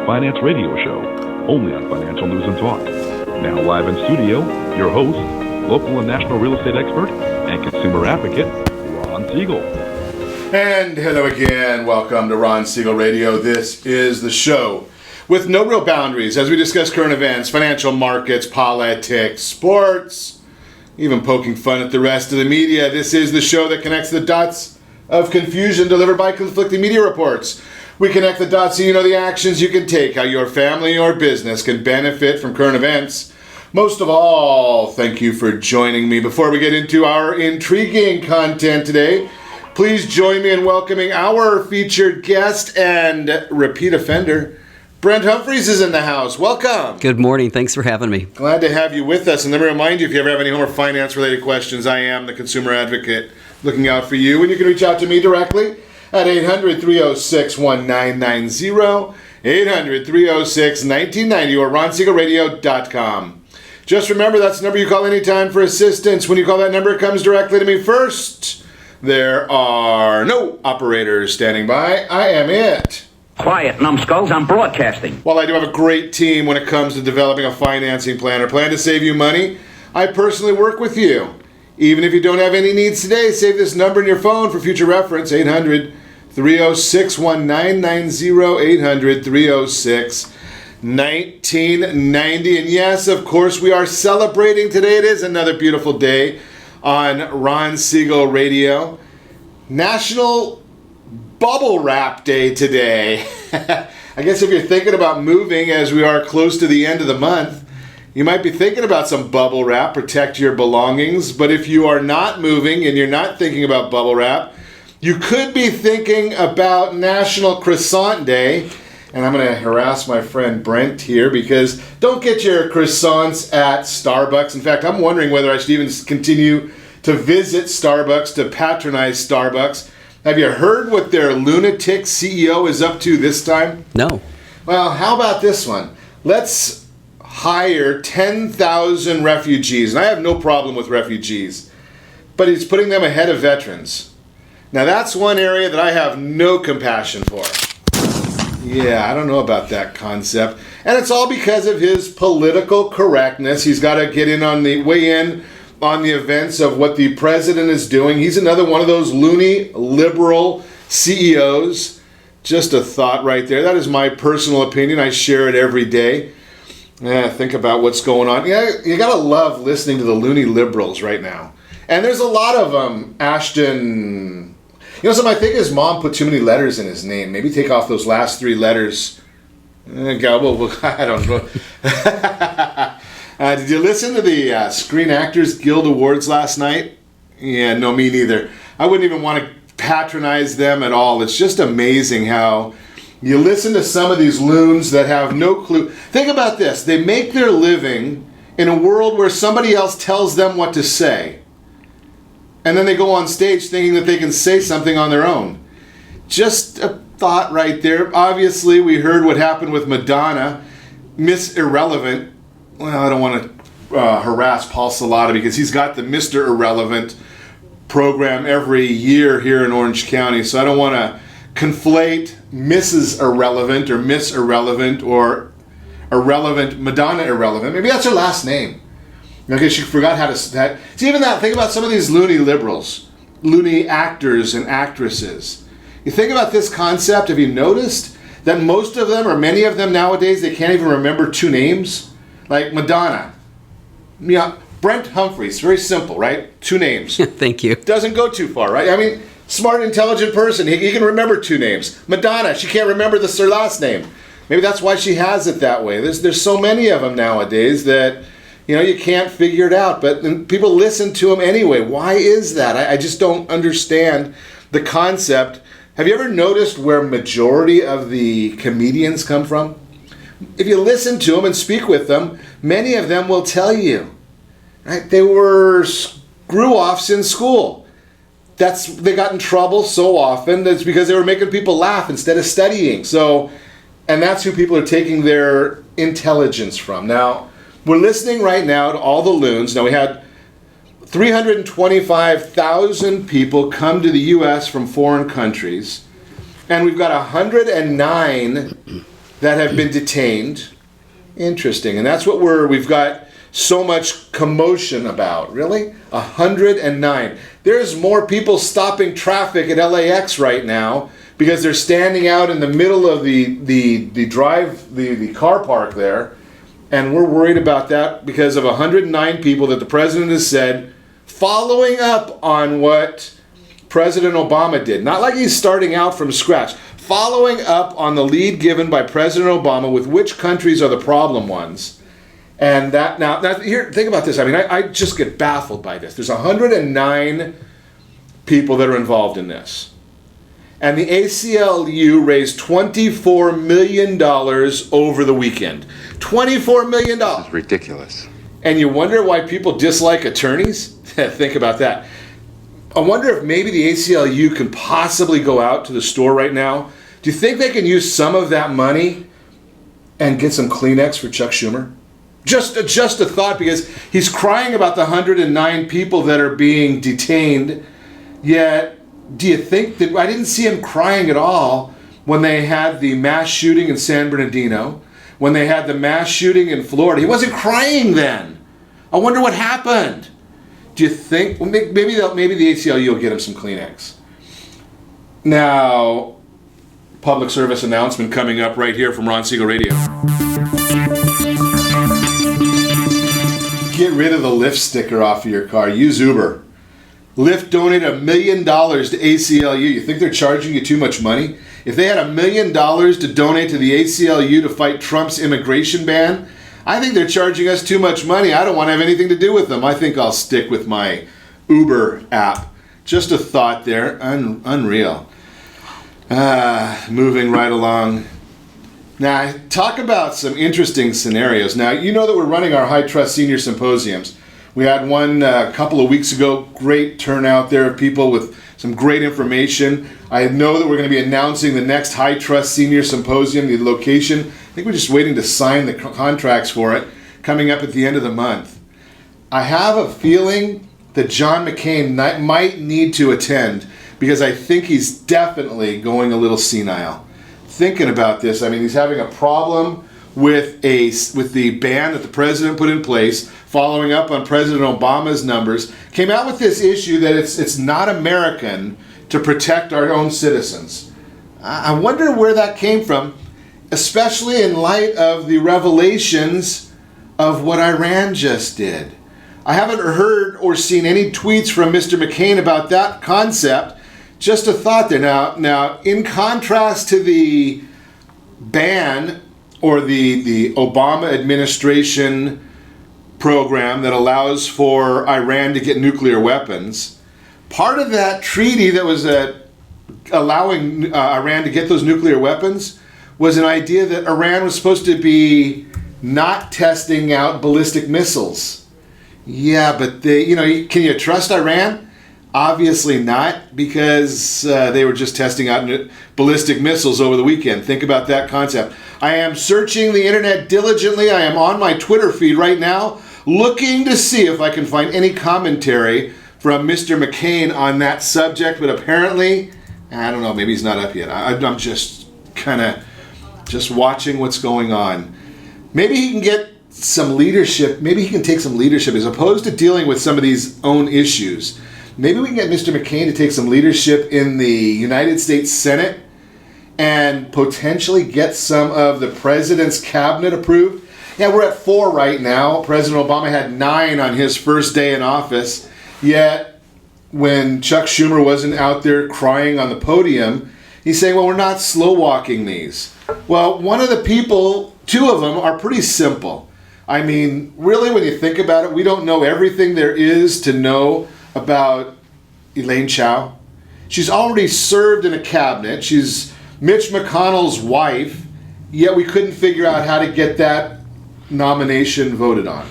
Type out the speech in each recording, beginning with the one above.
Finance Radio Show, only on Financial News and Talk. Now live in studio, your host, local and national real estate expert and consumer advocate, Ron Siegel. And hello again. Welcome to Ron Siegel Radio. This is the show with no real boundaries as we discuss current events, financial markets, politics, sports, even poking fun at the rest of the media. This is the show that connects the dots of confusion delivered by conflicting media reports. We connect the dots so you know the actions you can take, how your family or business can benefit from current events. Most of all, thank you for joining me. Before we get into our intriguing content today, please join me in welcoming our featured guest and repeat offender. Brent Humpherys is in the house. Welcome. Good morning. Thanks for having me. Glad to have you with us. And let me remind you, if you ever have any home or finance-related questions, I am the consumer advocate looking out for you. And you can reach out to me directly at 800-306-1990, 800-306-1990, or ronsiegelradio.com. Just remember, that's the number you call anytime for assistance. When you call that number, it comes directly to me first. There are no operators standing by. I am it. Quiet, numbskulls, I'm broadcasting. While I do have a great team when it comes to developing a financing plan or plan to save you money, I personally work with you. Even if you don't have any needs today, save this number in your phone for future reference, 800-306-1990, 800-306-1990. And yes, of course, we are celebrating today. It is another beautiful day on Ron Siegel Radio. National Bubble Wrap Day today. I guess if you're thinking about moving as we are close to the end of the month, you might be thinking about some bubble wrap, protect your belongings. But if you are not moving and you're not thinking about bubble wrap, you could be thinking about National Croissant Day. And I'm going to harass my friend Brent here because don't get your croissants at Starbucks. In fact, I'm wondering whether I should even continue to visit Starbucks, to patronize Starbucks. Have you heard what their lunatic CEO is up to this time? No. Well, how about this one? Let's hire 10,000 refugees. And I have no problem with refugees, but he's putting them ahead of veterans. Now that's one area that I have no compassion for. Yeah, I don't know about that concept. And it's all because of his political correctness. He's got to weigh in on the events of what the president is doing. He's another one of those loony liberal CEOs. Just a thought right there. That is my personal opinion. I share it every day. Yeah, think about what's going on. Yeah, you gotta love listening to the loony liberals right now. And there's a lot of them. Ashton, something I think his mom put too many letters in his name. Maybe take off those last three letters. I don't know. Did you listen to the Screen Actors Guild Awards last night? Yeah, no, me neither. I wouldn't even want to patronize them at all. It's just amazing how you listen to some of these loons that have no clue. Think about this. They make their living in a world where somebody else tells them what to say. And then they go on stage thinking that they can say something on their own. Just a thought right there. Obviously, we heard what happened with Madonna, Miss Irrelevant. Well, I don't want to harass Paul Salata because he's got the Mr. Irrelevant program every year here in Orange County. So I don't want to conflate Mrs. Irrelevant or Miss Irrelevant or Irrelevant Madonna Irrelevant. Maybe that's her last name. Okay, she forgot how to... See, even that, think about some of these loony liberals, loony actors and actresses. You think about this concept, have you noticed that most of them, or many of them nowadays, they can't even remember two names? Like Madonna. Yeah, Brent Humpherys, very simple, right? Two names. Thank you. Doesn't go too far, right? I mean, smart, intelligent person, he can remember two names. Madonna, she can't remember her last name. Maybe that's why she has it that way. There's so many of them nowadays that, you can't figure it out. But people listen to them anyway. Why is that? I just don't understand the concept. Have you ever noticed where majority of the comedians come from? If you listen to them and speak with them, many of them will tell you, right? They were screw-offs in school. They got in trouble so often. That's because they were making people laugh instead of studying. And that's who people are taking their intelligence from. Now, we're listening right now to all the loons. Now, we had 325,000 people come to the U.S. from foreign countries, and we've got 109 that have been detained. Interesting. And that's what we've got so much commotion about. Really? 109. There's more people stopping traffic at LAX right now because they're standing out in the middle of the car park there. And we're worried about that because of 109 people that the president has said, following up on what President Obama did. Not like he's starting out from scratch. Following up on the lead given by President Obama with which countries are the problem ones. And now here, think about this. I mean, I just get baffled by this. There's 109 people that are involved in this. And the ACLU raised $24 million over the weekend. $24 million. This is ridiculous. And you wonder why people dislike attorneys? Think about that. I wonder if maybe the ACLU can possibly go out to the store right now. Do you think they can use some of that money and get some Kleenex for Chuck Schumer? Just a thought, because he's crying about the 109 people that are being detained, yet do you think that I didn't see him crying at all when they had the mass shooting in San Bernardino, when they had the mass shooting in Florida? He wasn't crying then. I wonder what happened. Do you think maybe the ACLU will get him some Kleenex? Now, public service announcement coming up right here from Ron Siegel Radio. Get rid of the Lyft sticker off of your car. Use Uber. Lyft donated $1 million to ACLU. You think they're charging you too much money? If they had $1 million to donate to the ACLU to fight Trump's immigration ban, I think they're charging us too much money. I don't want to have anything to do with them. I think I'll stick with my Uber app. Just a thought there. Unreal. Moving right along. Now, talk about some interesting scenarios. Now, you know that we're running our High Trust Senior Symposiums. We had one a couple of weeks ago. Great turnout there of people with some great information. I know that we're going to be announcing the next High Trust Senior Symposium, the location. I think we're just waiting to sign the contracts for it, coming up at the end of the month. I have a feeling that John McCain might need to attend, because I think he's definitely going a little senile. Thinking about this, I mean, he's having a problem with the ban that the president put in place, following up on President Obama's numbers, came out with this issue that it's not American to protect our own citizens. I wonder where that came from, especially in light of the revelations of what Iran just did. I haven't heard or seen any tweets from Mr. McCain about that concept. Just a thought there. Now, in contrast to the ban or the Obama administration program that allows for Iran to get nuclear weapons, part of that treaty that was allowing Iran to get those nuclear weapons was an idea that Iran was supposed to be not testing out ballistic missiles. Yeah, but can you trust Iran? Obviously not, because they were just testing out ballistic missiles over the weekend. Think about that concept. I am searching the internet diligently. I am on my Twitter feed right now, looking to see if I can find any commentary from Mr. McCain on that subject, but apparently, I don't know, maybe he's not up yet. I'm just kind of just watching what's going on. Maybe he can get some leadership. Maybe he can take some leadership as opposed to dealing with some of these own issues. Maybe we can get Mr. McCain to take some leadership in the United States Senate and potentially get some of the president's cabinet approved. Yeah, we're at 4 right now. President Obama had 9 on his first day in office. Yet, when Chuck Schumer wasn't out there crying on the podium, he's saying, well, we're not slow walking these. Well, one of the people, 2 of them are pretty simple. I mean, really, when you think about it, we don't know everything there is to know about Elaine Chao. She's already served in a cabinet. She's Mitch McConnell's wife, yet we couldn't figure out how to get that nomination voted on.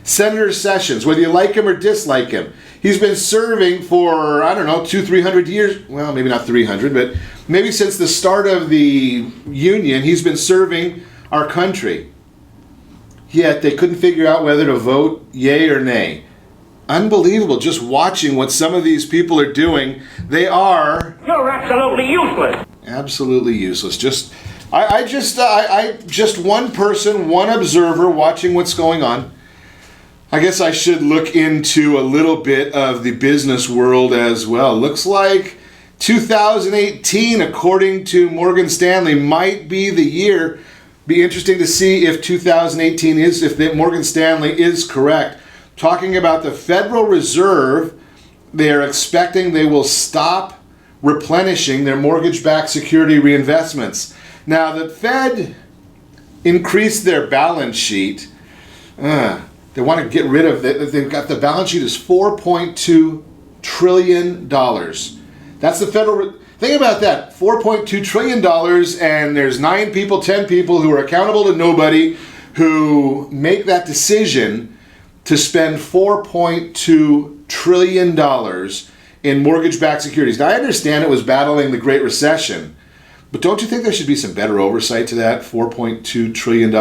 Senator Sessions, whether you like him or dislike him, he's been serving for, 200-300 years. Well, maybe not 300, but maybe since the start of the Union, he's been serving our country. Yet they couldn't figure out whether to vote yay or nay. Unbelievable, just watching what some of these people are doing. You're absolutely useless. Absolutely useless. I just one person, one observer watching what's going on. I guess I should look into a little bit of the business world as well. Looks like 2018, according to Morgan Stanley, might be the year. Be interesting to see if 2018 is, if Morgan Stanley is correct. Talking about the Federal Reserve, they're expecting they will stop replenishing their mortgage-backed security reinvestments. Now, the Fed increased their balance sheet. They want to get rid of it. They've got the balance sheet is $4.2 trillion. That's the federal. Think about that, $4.2 trillion, and there's 9 people, 10 people who are accountable to nobody who make that decision to spend $4.2 trillion in mortgage-backed securities. Now, I understand it was battling the Great Recession, but don't you think there should be some better oversight to that $4.2 trillion?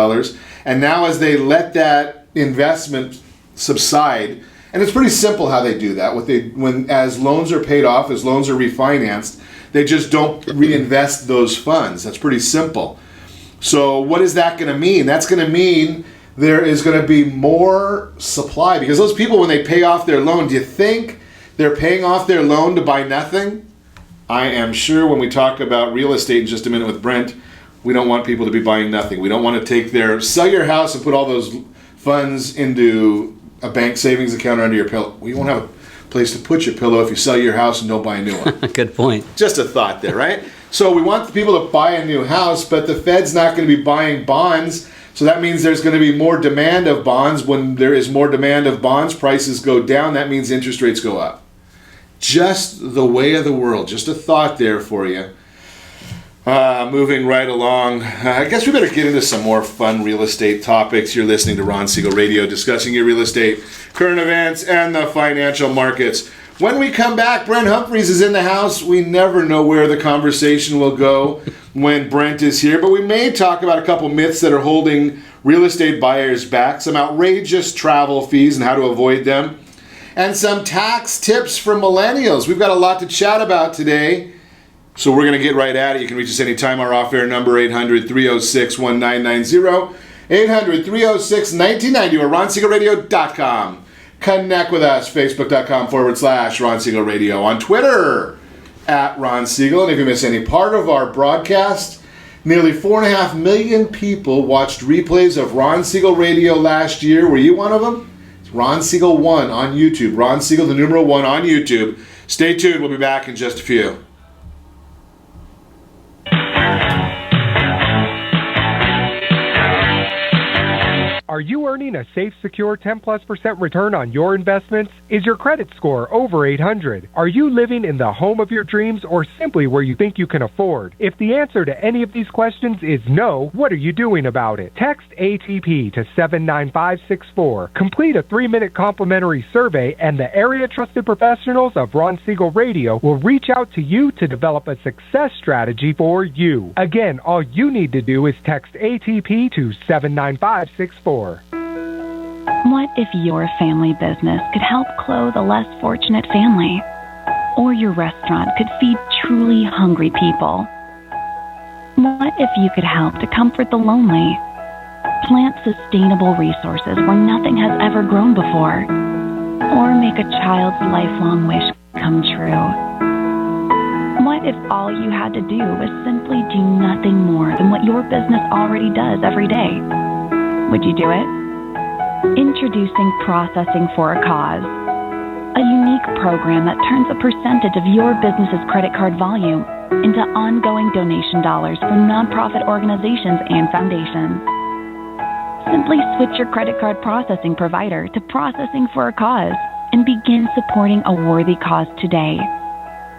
And now as they let that investment subside, and it's pretty simple how they do that. As loans are paid off, as loans are refinanced, they just don't reinvest those funds. That's pretty simple. So what is that going to mean? That's going to mean there is going to be more supply, because those people, when they pay off their loan, do you think they're paying off their loan to buy nothing? I am sure when we talk about real estate in just a minute with Brent, we don't want people to be buying nothing. We don't want to sell your house and put all those funds into a bank savings account or under your pillow. We won't have a place to put your pillow if you sell your house and don't buy a new one. Good point. Just a thought there, right? So we want the people to buy a new house, but the Fed's not going to be buying bonds. So that means there's going to be more demand of bonds. When there is more demand of bonds, prices go down. That means interest rates go up. Just the way of the world. Just a thought there for you. Moving right along. I guess we better get into some more fun real estate topics. You're listening to Ron Siegel Radio, discussing your real estate, current events, and the financial markets. When we come back, Brent Humpherys is in the house. We never know where the conversation will go when Brent is here, but we may talk about a couple myths that are holding real estate buyers back, some outrageous travel fees and how to avoid them, and some tax tips for millennials. We've got a lot to chat about today, so we're going to get right at it. You can reach us anytime. Our off-air number, 800-306-1990, 800-306-1990, or RonSiegelRadio.com. Connect with us, Facebook.com/Ron Siegel Radio. On Twitter, @Ron Siegel. And if you miss any part of our broadcast, nearly 4.5 million people watched replays of Ron Siegel Radio last year. Were you one of them? It's Ron Siegel 1 on YouTube. Ron Siegel, the numeral 1 on YouTube. Stay tuned. We'll be back in just a few. Are you earning a safe, secure 10+% return on your investments? Is your credit score over 800? Are you living in the home of your dreams or simply where you think you can afford? If the answer to any of these questions is no, what are you doing about it? Text ATP to 79564. Complete a 3-minute complimentary survey, and the area trusted professionals of Ron Siegel Radio will reach out to you to develop a success strategy for you. Again, all you need to do is text ATP to 79564. What if your family business could help clothe a less fortunate family? Or your restaurant could feed truly hungry people? What if you could help to comfort the lonely? Plant sustainable resources where nothing has ever grown before? Or make a child's lifelong wish come true? What if all you had to do was simply do nothing more than what your business already does every day? Would you do it? Introducing Processing for a Cause, a unique program that turns a percentage of your business's credit card volume into ongoing donation dollars for nonprofit organizations and foundations. Simply switch your credit card processing provider to Processing for a Cause and begin supporting a worthy cause today.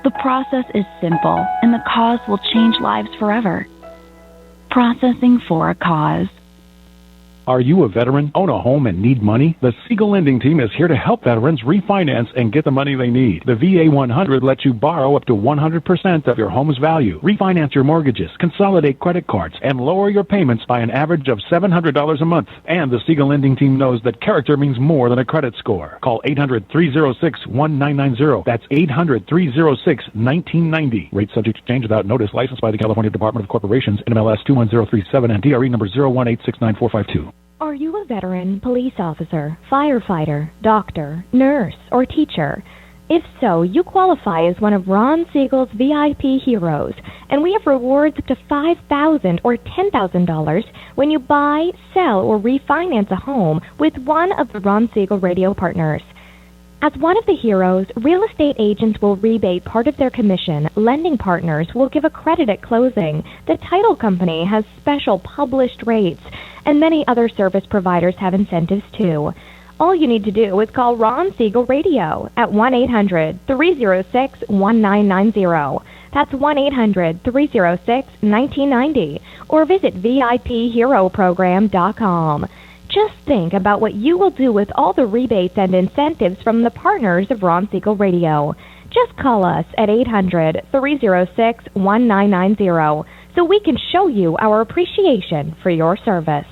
The process is simple, and the cause will change lives forever. Processing for a Cause. Are you a veteran, own a home, and need money? The Siegel Lending Team is here to help veterans refinance and get the money they need. The VA 100 lets you borrow up to 100% of your home's value, refinance your mortgages, consolidate credit cards, and lower your payments by an average of $700 a month. And the Siegel Lending Team knows that character means more than a credit score. Call 800-306-1990. That's 800-306-1990. Rate subject to change without notice. Licensed by the California Department of Corporations, NMLS 21037, and DRE number 018694552. Are you a veteran, police officer, firefighter, doctor, nurse, or teacher? If so, you qualify as one of Ron Siegel's VIP heroes, and we have rewards up to $5,000 or $10,000 when you buy, sell, or refinance a home with one of the Ron Siegel radio partners. As one of the heroes, real estate agents will rebate part of their commission, lending partners will give a credit at closing, the title company has special published rates, and many other service providers have incentives too. All you need to do is call Ron Siegel Radio at 1-800-306-1990. That's 1-800-306-1990. Or visit VIPHeroProgram.com. Just think about what you will do with all the rebates and incentives from the partners of Ron Siegel Radio. Just call us at 800-306-1990 so we can show you our appreciation for your service.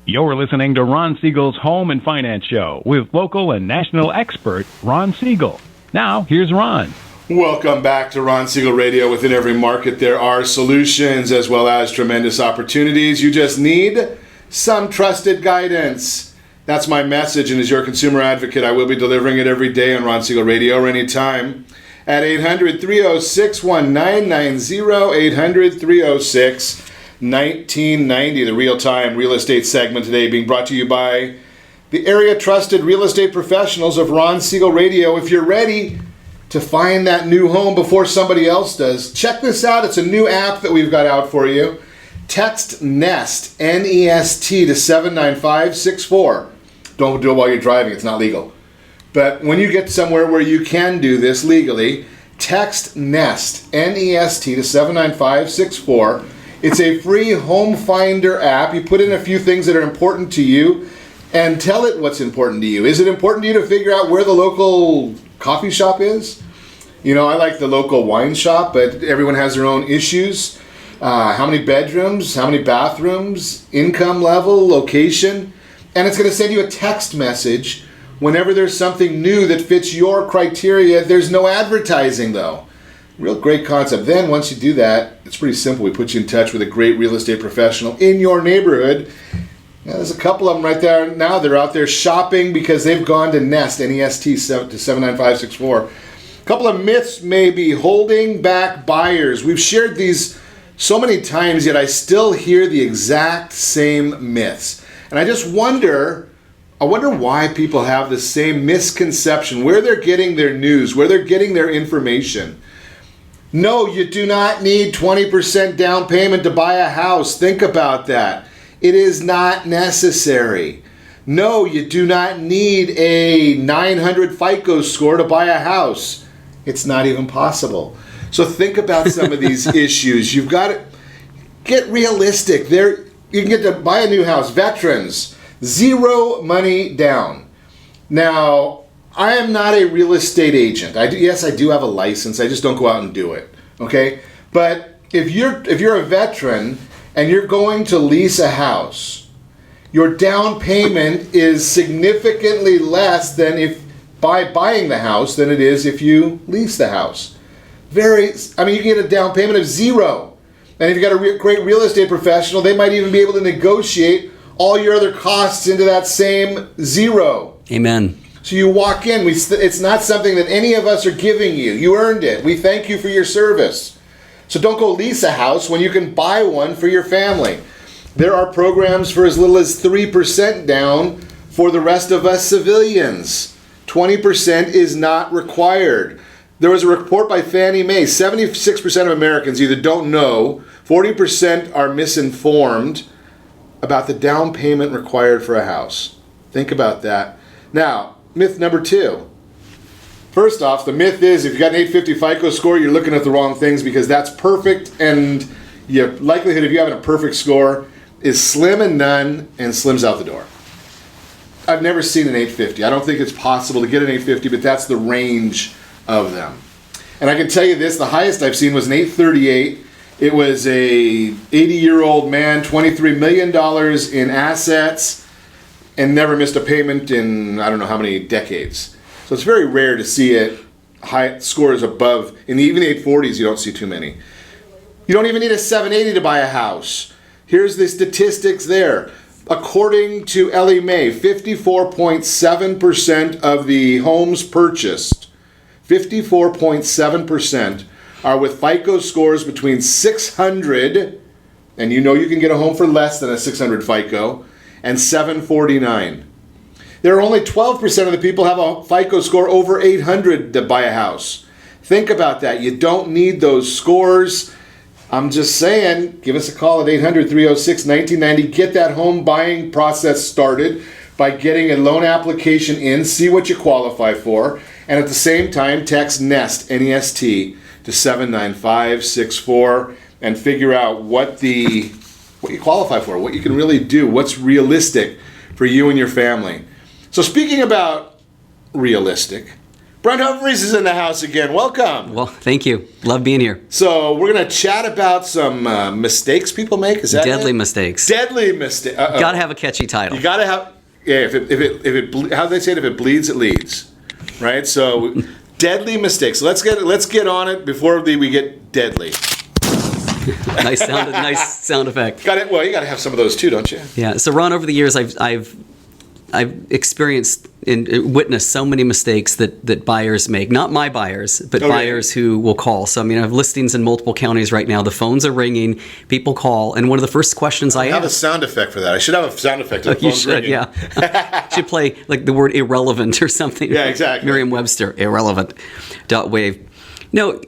You're listening to Ron Siegel's Home and Finance Show with local and national expert Ron Siegel. Now, here's Ron. Welcome back to Ron Siegel Radio. Within every market, there are solutions as well as tremendous opportunities. You just need some trusted guidance. That's my message, and as your consumer advocate, I will be delivering it every day on Ron Siegel Radio or anytime at 800-306-1990, 800-306-1990, the real-time real estate segment today being brought to you by the area-trusted real estate professionals of Ron Siegel Radio. If you're ready to find that new home before somebody else does, check this out. It's a new app that we've got out for you. Text NEST, N-E-S-T, to 79564. Don't do it while you're driving. It's not legal. But when you get somewhere where you can do this legally, text NEST, N-E-S-T, to 79564. It's a free home finder app. You put in a few things that are important to you and tell it what's important to you. Is it important to you to figure out where the local coffee shop is? You know, I like the local wine shop, but everyone has their own issues. How many bedrooms, how many bathrooms, income level, location. And it's going to send you a text message whenever there's something new that fits your criteria. There's no advertising, though. Real great concept. Then once you do that, it's pretty simple. We put you in touch with a great real estate professional in your neighborhood. Yeah, there's a couple of them right there now. They're out there shopping because they've gone to Nest, N-E-S-T, to 79564. A couple of myths may be holding back buyers. We've shared these so many times, yet I still hear the exact same myths. And I just wonder why people have the same misconception, where they're getting their news, where they're getting their information. No, you do not need 20% down payment to buy a house. Think about that. It is not necessary. No, you do not need a 900 FICO score to buy a house. It's not even possible. So think about some of these issues. You've got to get realistic. You can get to buy a new house. Veterans, zero money down. Now, I am not a real estate agent. Yes, I do have a license. I just don't go out and do it. Okay? But if you're a veteran and you're going to lease a house, your down payment is significantly less than if by buying the house than it is if you lease the house. You can get a down payment of zero. And if you've got a great real estate professional, they might even be able to negotiate all your other costs into that same zero. Amen. So you walk in, it's not something that any of us are giving you. You earned it. We thank you for your service. So don't go lease a house when you can buy one for your family. There are programs for as little as 3% down for the rest of us civilians. 20% is not required. There was a report by Fannie Mae. 76% of Americans either don't know, 40% are misinformed about the down payment required for a house. Think about that. Now, myth number 2. First off, the myth is if you've got an 850 FICO score, you're looking at the wrong things because that's perfect, and the likelihood of you having a perfect score is slim and none and slims out the door. I've never seen an 850. I don't think it's possible to get an 850, but that's the range of them. And I can tell you this, the highest I've seen was an 838. It was a 80-year-old man, $23 million in assets, and never missed a payment in I don't know how many decades. So it's very rare to see it high scores above, in even the 840s you don't see too many. You don't even need a 780 to buy a house. Here's the statistics there. According to Ellie Mae, 54.7% of the homes purchased, 54.7% are with FICO scores between 600, and you know you can get a home for less than a 600 FICO, and 749. There are only 12% of the people have a FICO score over 800 to buy a house. Think about that. You don't need those scores. I'm just saying, give us a call at 800-306-1990. Get that home buying process started by getting a loan application in, see what you qualify for, and at the same time, text NEST, N-E-S-T, to 79564 and figure out what you qualify for, what you can really do, what's realistic for you and your family. So speaking about realistic, Brent Humpherys is in the house again. Welcome. Well, thank you. Love being here. So we're going to chat about some mistakes people make. Is that Deadly it? mistakes. Deadly mistakes. Got to have a catchy title. You got to have. Yeah. If it how do they say it? If it bleeds, it leads. Right. So deadly mistakes. Let's get on it before we get deadly. Nice sound effect. Got it. Well, you got to have some of those too, don't you? Yeah. So Ron, over the years, I've experienced and witnessed so many mistakes that buyers make. Not my buyers, but buyers who will call. So, I mean, I have listings in multiple counties right now. The phones are ringing. People call. And one of the first questions I have a sound effect for that. I should have a sound effect of the phone ringing. You should, yeah. Should play like the word irrelevant or something. Yeah, exactly. Merriam-Webster, irrelevant. .wave. No,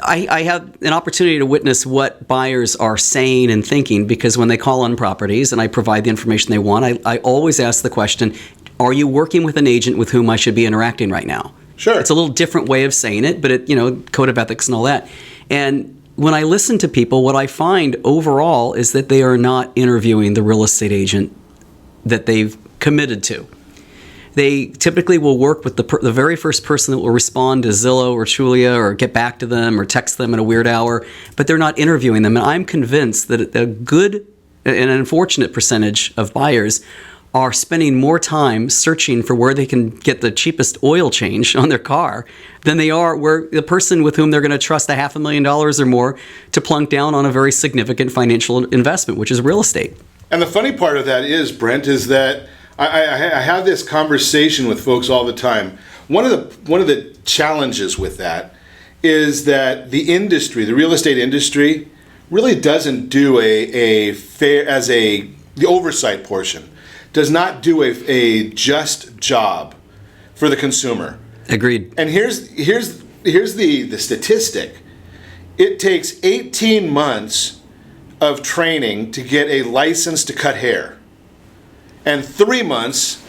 I have an opportunity to witness what buyers are saying and thinking, because when they call on properties and I provide the information they want, I always ask the question, are you working with an agent with whom I should be interacting right now? Sure. It's a little different way of saying it, but code of ethics and all that. And when I listen to people, what I find overall is that they are not interviewing the real estate agent that they've committed to. They typically will work with the very first person that will respond to Zillow or Trulia or get back to them or text them at a weird hour, but they're not interviewing them. And I'm convinced that a good and an unfortunate percentage of buyers are spending more time searching for where they can get the cheapest oil change on their car than they are where the person with whom they're going to trust $500,000 or more to plunk down on a very significant financial investment, which is real estate. And the funny part of that is, Brent, is that I have this conversation with folks all the time. One of the challenges with that is that the industry, the real estate industry, really doesn't do the oversight portion, does not do a just job for the consumer. Agreed. And here's the statistic. It takes 18 months of training to get a license to cut hair, and 3 months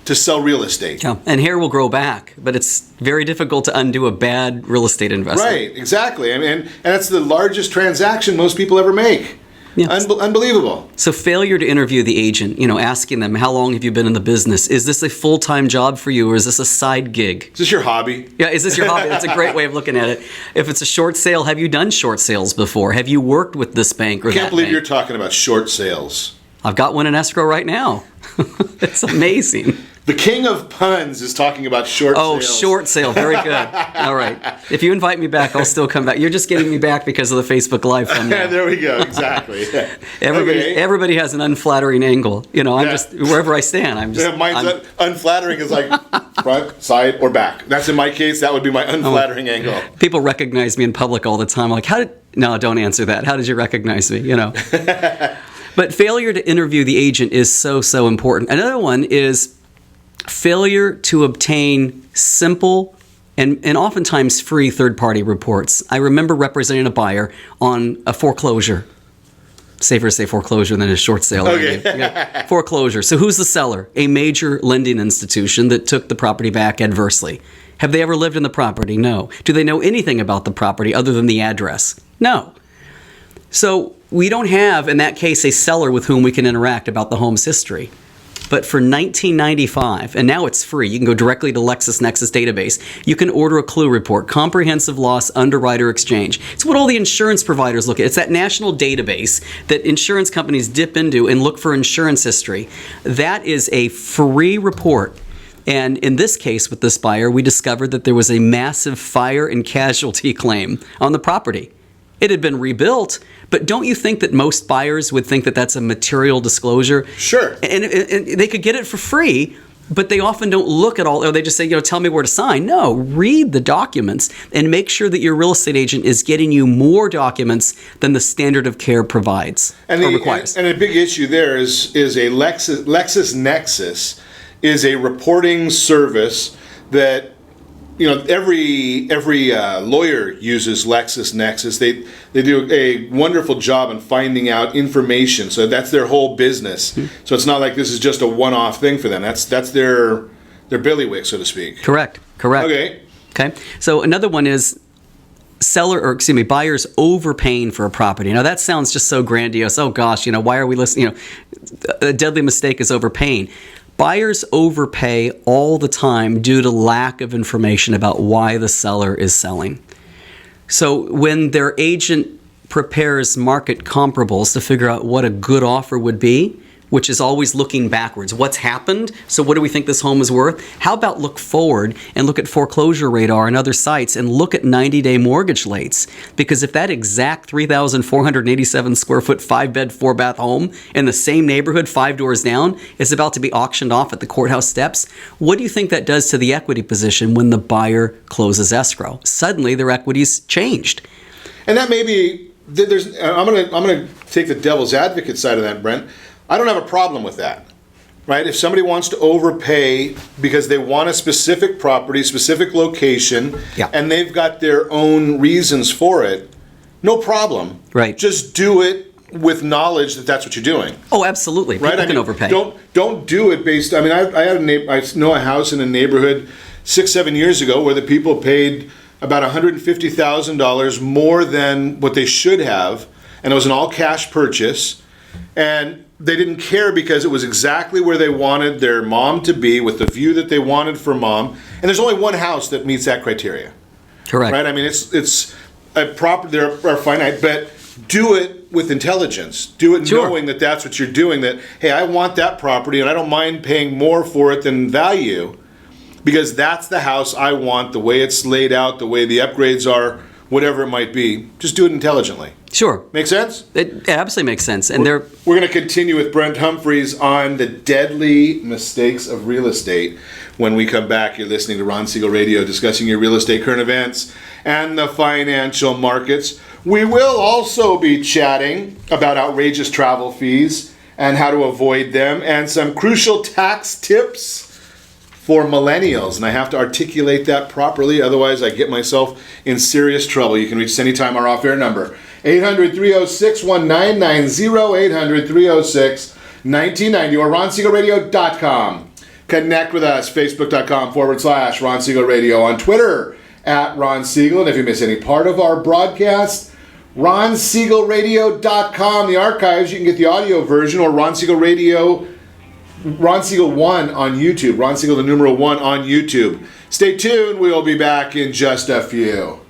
to sell real estate. Yeah, and hair will grow back, but it's very difficult to undo a bad real estate investment. Right, exactly. I mean, and that's the largest transaction most people ever make. Yeah. Unbelievable. So failure to interview the agent, asking them, how long have you been in the business? Is this a full-time job for you, or is this a side gig? Is this your hobby? Yeah, is this your hobby? That's a great way of looking at it. If it's a short sale, have you done short sales before? Have you worked with this bank or that bank? I can't believe you're talking about short sales. I've got one in escrow right now. It's amazing. The king of puns is talking about short sales. Oh, short sale. Very good. All right. If you invite me back, I'll still come back. You're just getting me back because of the Facebook Live thumbnail. There we go. Exactly. Everybody has an unflattering angle. I'm just, wherever I stand, I'm just... Mine's unflattering is like front, side, or back. That's in my case, that would be my unflattering angle. People recognize me in public all the time. I'm like, no, don't answer that. How did you recognize me? But failure to interview the agent is so important. Another one is failure to obtain simple and oftentimes free third-party reports. I remember representing a buyer on a foreclosure. Safer to say foreclosure than a short sale. Okay. Yeah. Foreclosure. So who's the seller? A major lending institution that took the property back adversely. Have they ever lived in the property? No. Do they know anything about the property other than the address? No. So we don't have, in that case, a seller with whom we can interact about the home's history. But for $19.95, and now it's free, you can go directly to LexisNexis database. You can order a CLUE report, Comprehensive Loss Underwriter Exchange. It's what all the insurance providers look at. It's that national database that insurance companies dip into and look for insurance history. That is a free report. And in this case with this buyer, we discovered that there was a massive fire and casualty claim on the property. It had been rebuilt, but don't you think that most buyers would think that that's a material disclosure? Sure. And they could get it for free, but they often don't look at all, or they just say, tell me where to sign. No, read the documents and make sure that your real estate agent is getting you more documents than the standard of care provides or requires. And a big issue there is a LexisNexis is a reporting service that every lawyer uses LexisNexis. They do a wonderful job in finding out information. So that's their whole business. Mm-hmm. So it's not like this is just a one-off thing for them. That's their bailiwick, so to speak. Correct. Okay. So another one is buyers overpaying for a property. Now that sounds just so grandiose. Oh gosh, why are we listening? A deadly mistake is overpaying. Buyers overpay all the time due to lack of information about why the seller is selling. So when their agent prepares market comparables to figure out what a good offer would be, which is always looking backwards. What's happened? So what do we think this home is worth? How about look forward and look at Foreclosure Radar and other sites and look at 90-day mortgage rates? Because if that exact 3,487 square foot, 5-bed, 4-bath home in the same neighborhood, 5 doors down, is about to be auctioned off at the courthouse steps, what do you think that does to the equity position when the buyer closes escrow? Suddenly their equity's changed. And that may be, I'm gonna take the devil's advocate side of that, Brent. I don't have a problem with that, right? If somebody wants to overpay because they want a specific property, specific location, and they've got their own reasons for it, no problem. Right. Just do it with knowledge that that's what you're doing. Oh, absolutely. People can overpay. Don't do it based. I mean, I know a house in a neighborhood 6-7 years ago where the people paid about $150,000 more than what they should have, and it was an all-cash purchase, and they didn't care because it was exactly where they wanted their mom to be with the view that they wanted for mom. And there's only one house that meets that criteria. Correct. Right? I mean, it's a proper. There are finite, but do it with intelligence. Do it knowing that that's what you're doing. That hey, I want that property, and I don't mind paying more for it than value, because that's the house I want. The way it's laid out, the way the upgrades are, whatever it might be. Just do it intelligently. Sure. Make sense? It absolutely makes sense. And we're going to continue with Brent Humpherys on the deadly mistakes of real estate. When we come back, you're listening to Ron Siegel Radio, discussing your real estate current events and the financial markets. We will also be chatting about outrageous travel fees and how to avoid them, and some crucial tax tips for millennials. And I have to articulate that properly, otherwise I get myself in serious trouble. You can reach us anytime. Our off-air number, 800-306-1990, 800-306-1990, or RonSiegelRadio.com. Connect with us, Facebook.com/Ron Siegel Radio, on Twitter @Ron Siegel. And if you miss any part of our broadcast, RonSiegelRadio.com, the archives. You can get the audio version, or Ron Siegel Radio, Ron Siegel 1 on YouTube. Ron Siegel, the numeral 1 on YouTube. Stay tuned. We'll be back in just a few.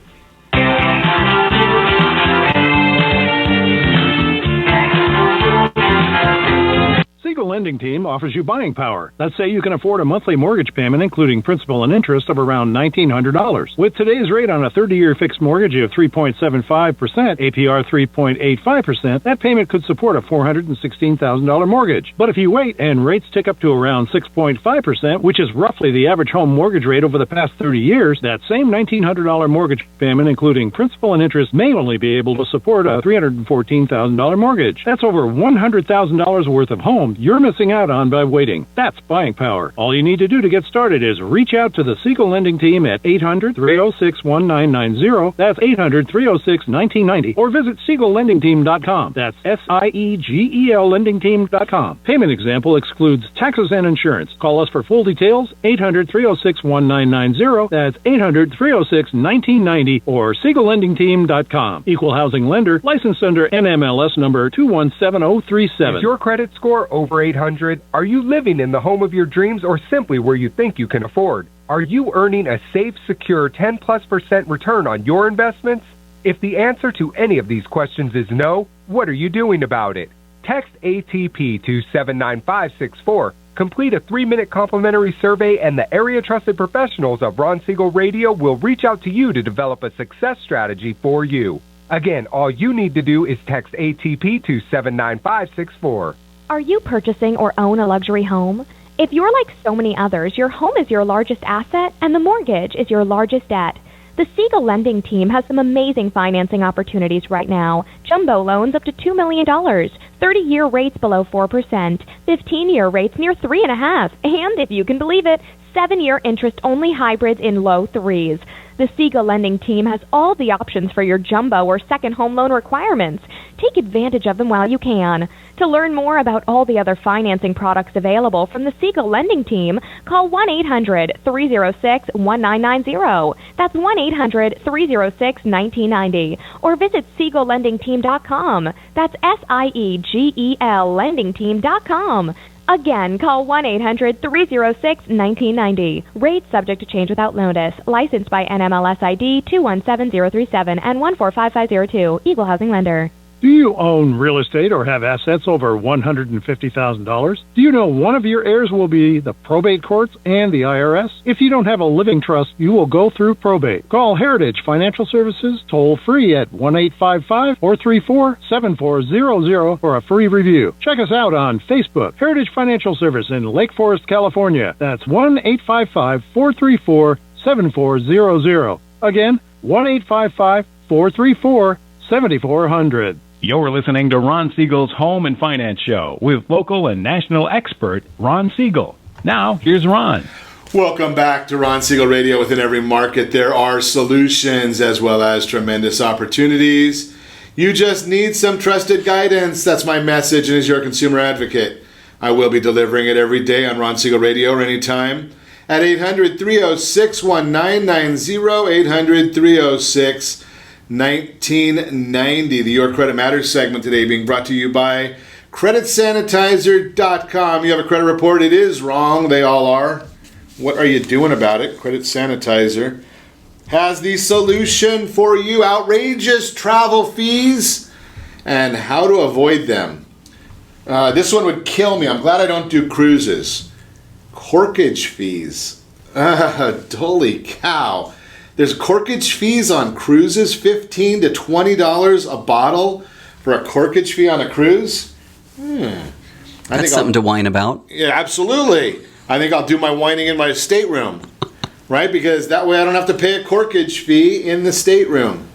Siegel Lending Team offers you buying power. Let's say you can afford a monthly mortgage payment, including principal and interest, of around $1,900. With today's rate on a 30-year fixed mortgage of 3.75%, APR 3.85%, that payment could support a $416,000 mortgage. But if you wait and rates tick up to around 6.5%, which is roughly the average home mortgage rate over the past 30 years, that same $1,900 mortgage payment, including principal and interest, may only be able to support a $314,000 mortgage. That's over $100,000 worth of home you're missing out on by waiting. That's buying power. All you need to do to get started is reach out to the Siegel Lending Team at 800-306-1990. That's 800-306-1990. Or visit SiegelLendingTeam.com. That's SIEGEL LendingTeam.com. Payment example excludes taxes and insurance. Call us for full details, 800-306-1990. That's 800-306-1990 or SiegelLendingTeam.com. Equal housing lender, licensed under NMLS number 217037. Is your credit score over 800? Are you living in the home of your dreams or simply where you think you can afford? Are you earning a safe, secure 10+% return on your investments? If the answer to any of these questions is no, what are you doing about it? Text ATP to 79564. Complete a 3-minute complimentary survey, and the area trusted professionals of Ron Siegel Radio will reach out to you to develop a success strategy for you. Again, all you need to do is text ATP to 79564. Are you purchasing or own a luxury home? If you're like so many others, your home is your largest asset and the mortgage is your largest debt. The Siegel Lending Team has some amazing financing opportunities right now. Jumbo loans up to $2 million, 30-year rates below 4%, 15-year rates near 3.5%, and if you can believe it, 7-year interest-only hybrids in low 3s. The Siegel Lending Team has all the options for your jumbo or second home loan requirements. Take advantage of them while you can. To learn more about all the other financing products available from the Siegel Lending Team, call 1-800-306-1990. That's 1-800-306-1990. Or visit SiegelLendingTeam.com. That's SIEGEL LendingTeam.com. Again, call 1-800-306-1990. Rates subject to change without notice. Licensed by NMLS ID 217037 and 145502. Equal housing lender. Do you own real estate or have assets over $150,000? Do you know one of your heirs will be the probate courts and the IRS? If you don't have a living trust, you will go through probate. Call Heritage Financial Services toll free at 1-855-434-7400 for a free review. Check us out on Facebook, Heritage Financial Service in Lake Forest, California. That's 1-855-434-7400. Again, 1-855-434-7400. You're listening to Ron Siegel's Home and Finance Show with local and national expert Ron Siegel. Now, here's Ron. Welcome back to Ron Siegel Radio. Within every market, there are solutions as well as tremendous opportunities. You just need some trusted guidance. That's my message, and as your consumer advocate, I will be delivering it every day on Ron Siegel Radio or anytime at 800-306-1990, 800-306-1990. The Your Credit Matters segment today being brought to you by CreditSanitizer.com. You have a credit report, it is wrong. They all are. What are you doing about it? Credit Sanitizer has the solution for you. Outrageous travel fees and how to avoid them. This one would kill me. I'm glad I don't do cruises. Corkage fees. Holy cow. There's corkage fees on cruises, $15 to $20 a bottle for a corkage fee on a cruise. That's something to whine about. Yeah, absolutely. I think I'll do my whining in my stateroom, right? Because that way I don't have to pay a corkage fee in the stateroom.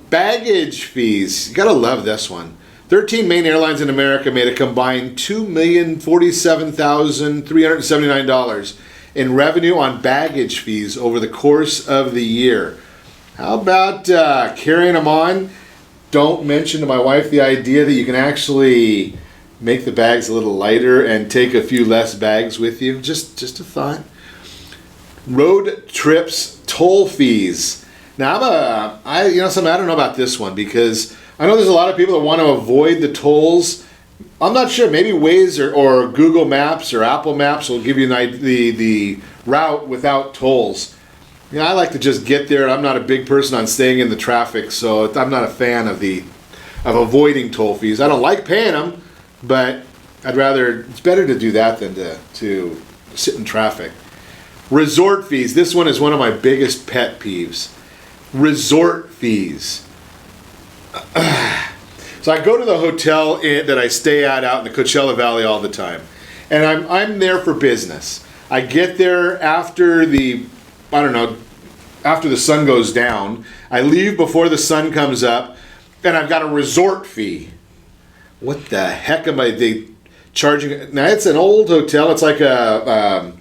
Baggage fees. You gotta love this one. 13 main airlines in America made a combined $2,047,379 in revenue on baggage fees over the course of the year. How about carrying them on? Don't mention to my wife the idea that you can actually make the bags a little lighter and take a few less bags with you. Just a thought. Road trips, toll fees. Now I don't know about this one because I know there's a lot of people that want to avoid the tolls. I'm not sure. Maybe Waze or Google Maps or Apple Maps will give you the route without tolls. I like to just get there. I'm not a big person on staying in the traffic, so I'm not a fan of avoiding toll fees. I don't like paying them, but it's better to do that than to sit in traffic. Resort fees. This one is one of my biggest pet peeves. Resort fees. So I go to the hotel that I stay at out in the Coachella Valley all the time. And I'm there for business. I get there after the sun goes down. I leave before the sun comes up. And I've got a resort fee. What the heck am I? They charging. Now it's an old hotel. It's like a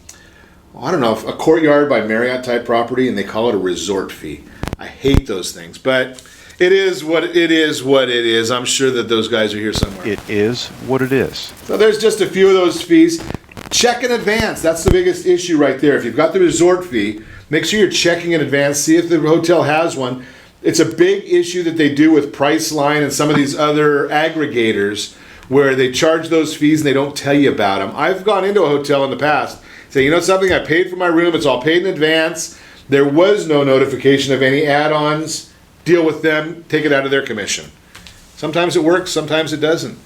courtyard by Marriott type property, and they call it a resort fee. I hate those things, but it is what it is. I'm sure that those guys are here somewhere. It is what it is. So there's just a few of those fees. Check in advance. That's the biggest issue right there. If you've got the resort fee, make sure you're checking in advance. See if the hotel has one. It's a big issue that they do with Priceline and some of these other aggregators where they charge those fees and they don't tell you about them. I've gone into a hotel in the past, say, you know something, I paid for my room, it's all paid in advance. There was no notification of any add-ons. Deal with them, take it out of their commission. Sometimes it works, sometimes it doesn't.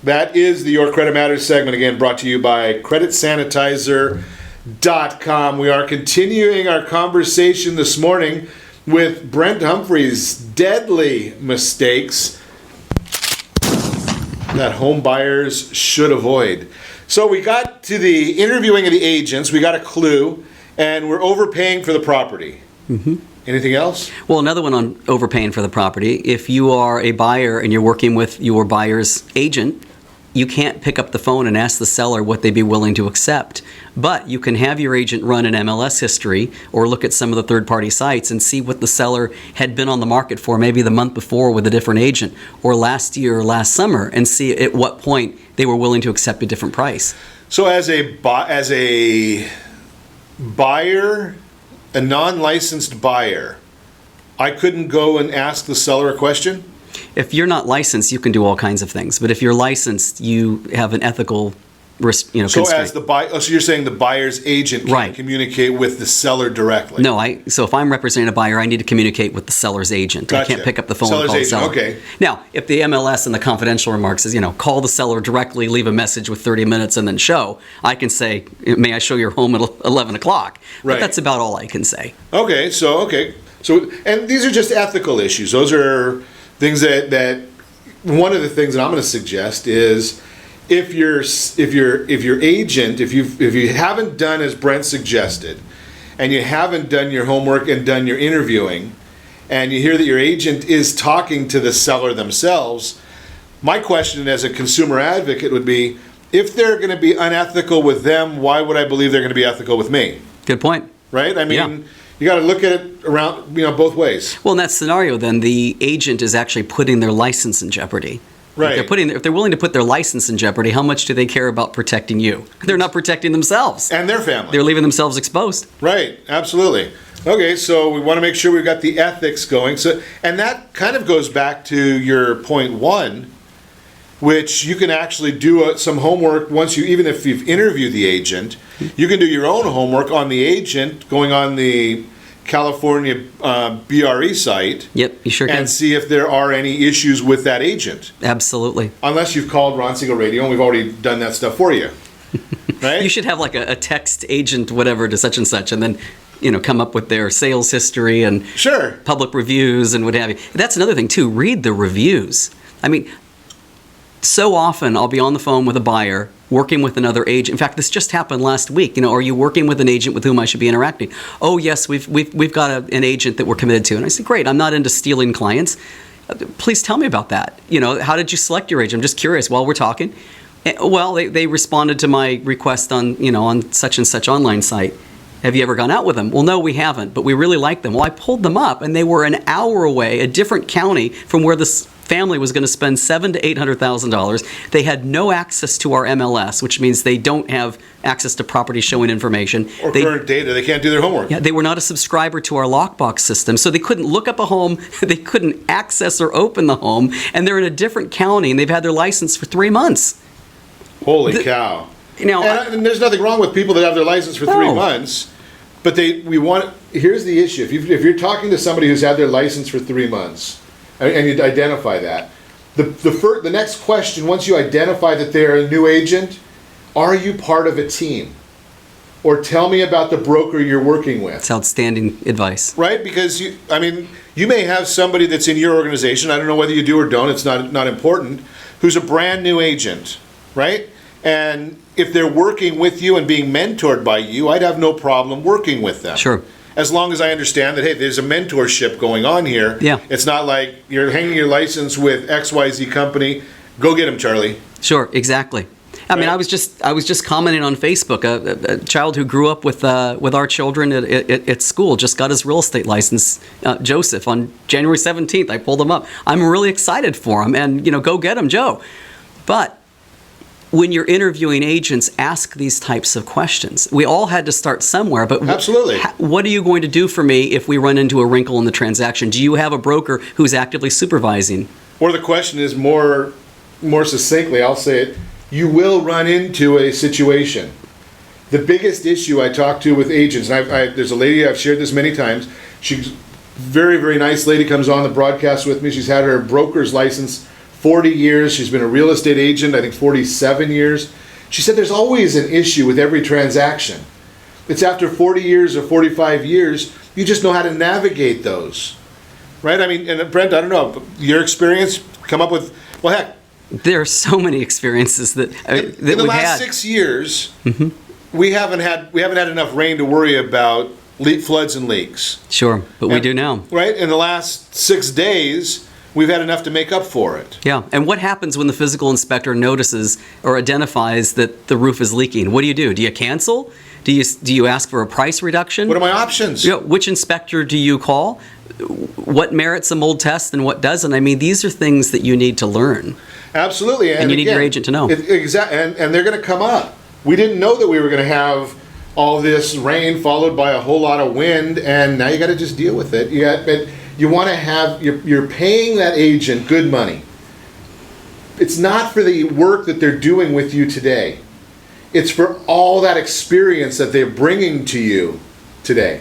That is the Your Credit Matters segment, again, brought to you by CreditSanitizer.com. We are continuing our conversation this morning with Brent Humpherys' deadly mistakes that home buyers should avoid. So we got to the interviewing of the agents, we got a clue, and we're overpaying for the property. Mm-hmm. Anything else? Well, another one on overpaying for the property. If you are a buyer and you're working with your buyer's agent, you can't pick up the phone and ask the seller what they'd be willing to accept. But you can have your agent run an MLS history or look at some of the third-party sites and see what the seller had been on the market for maybe the month before with a different agent or last year or last summer and see at what point they were willing to accept a different price. So as a buyer, a non-licensed buyer, I couldn't go and ask the seller a question? If you're not licensed, you can do all kinds of things. But if you're licensed, you have an ethical constraint. So as the so you're saying the buyer's agent can communicate with the seller directly? No, so if I'm representing a buyer, I need to communicate with the seller's agent. Gotcha. I can't pick up the phone and Seller's call the agent, seller. okay. Now, if the MLS and the confidential remarks is, call the seller directly, leave a message with 30 minutes, and then show, I can say, may I show your home at 11 o'clock? Right. But that's about all I can say. Okay, so, and these are just ethical issues. Those are things that one of the things that I'm going to suggest is if your agent, if you haven't done as Brent suggested, and you haven't done your homework and done your interviewing, and you hear that your agent is talking to the seller themselves, my question as a consumer advocate would be, if they're going to be unethical with them, why would I believe they're going to be ethical with me? Good point. Right? I mean, you got to look at it around, both ways. Well, in that scenario, then the agent is actually putting their license in jeopardy. Right. If they're willing to put their license in jeopardy, how much do they care about protecting you? They're not protecting themselves. And their family. They're leaving themselves exposed. Right. Absolutely. Okay, so we want to make sure we've got the ethics going. So, and that kind of goes back to your point one, which you can actually do some homework once even if you've interviewed the agent, you can do your own homework on the agent, going on the California BRE site. Yep, you sure can. And see if there are any issues with that agent. Absolutely. Unless you've called Ron Siegel Radio and we've already done that stuff for you. Right? You should have like a text agent, whatever, to such and such, and then come up with their sales history and public reviews and what have you. That's another thing too. Read the reviews. I mean, so often I'll be on the phone with a buyer working with another agent. In fact, this just happened last week. Are you working with an agent with whom I should be interacting? Oh, yes, we've got an agent that we're committed to. And I said, great, I'm not into stealing clients. Please tell me about that. How did you select your agent? I'm just curious while we're talking. Well, they responded to my request on such and such online site. Have you ever gone out with them? Well, no, we haven't, but we really like them. Well, I pulled them up, and they were an hour away, a different county from where this family was going to spend $700,000 to $800,000. They had no access to our MLS, which means they don't have access to property showing information. Or current data. They can't do their homework. Yeah, they were not a subscriber to our lockbox system, so they couldn't look up a home, they couldn't access or open the home, and they're in a different county, and they've had their license for 3 months. Holy cow. And there's nothing wrong with people that have their license for 3 months, but here's the issue. If you're talking to somebody who's had their license for 3 months, and you identify that, the next question, once you identify that they're a new agent, are you part of a team? Or tell me about the broker you're working with. It's outstanding advice. Right? Because you may have somebody that's in your organization, I don't know whether you do or don't, it's not important, who's a brand new agent, right? And if they're working with you and being mentored by you, I'd have no problem working with them. Sure. As long as I understand that, hey, there's a mentorship going on here. Yeah. It's not like you're hanging your license with XYZ company. Go get them, Charlie. Sure, exactly. I mean, I was just commenting on Facebook. A child who grew up with our children at school just got his real estate license. Joseph, on January 17th, I pulled him up. I'm really excited for him, and go get him, Joe. But when you're interviewing agents, ask these types of questions. We all had to start somewhere, but absolutely. What are you going to do for me if we run into a wrinkle in the transaction? Do you have a broker who's actively supervising? Or the question is more succinctly, I'll say it, you will run into a situation. The biggest issue I talk to with agents, and there's a lady, I've shared this many times, she's very, very nice lady, comes on the broadcast with me. She's had her broker's license 40 years. She's been a real estate agent, I think 47 years. She said there's always an issue with every transaction. It's after 40 years or 45 years, you just know how to navigate those. Right? I mean, and Brent, I don't know, your experience, come up with, well, heck. There are so many experiences that in the last 6 years, we haven't had enough rain to worry about floods and leaks. Sure, but we do now. Right? In the last 6 days, we've had enough to make up for it. Yeah, and what happens when the physical inspector notices or identifies that the roof is leaking? What do? Do you cancel? Do you ask for a price reduction? What are my options? Which inspector do you call? What merits a mold test and what doesn't? I mean, these are things that you need to learn. Absolutely. And you need your agent to know. Exactly. And they're going to come up. We didn't know that we were going to have all this rain followed by a whole lot of wind, and now you got to just deal with it. You want to have, you're paying that agent good money. It's not for the work that they're doing with you today. It's for all that experience that they're bringing to you today.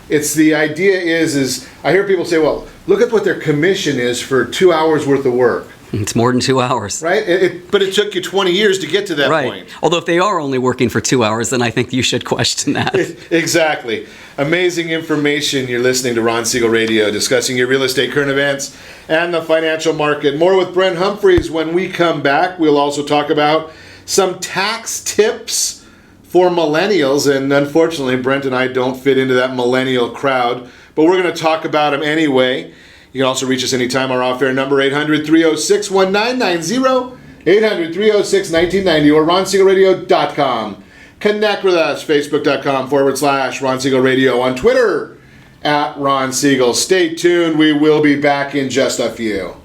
It's the idea is I hear people say, well, look at what their commission is for 2 hours worth of work. It's more than 2 hours. Right? But it took you 20 years to get to that point. Although if they are only working for 2 hours, then I think you should question that. Exactly. Amazing information. You're listening to Ron Siegel Radio, discussing your real estate current events and the financial market. More with Brent Humpherys when we come back. We'll also talk about some tax tips for millennials. And unfortunately, Brent and I don't fit into that millennial crowd, but we're going to talk about them anyway. You can also reach us anytime. Our off-air number, 800-306-1990, 800-306-1990, or ronsiegelradio.com. Connect with us, facebook.com/Ron Siegel Radio, on Twitter @Ron Siegel. Stay tuned. We will be back in just a few.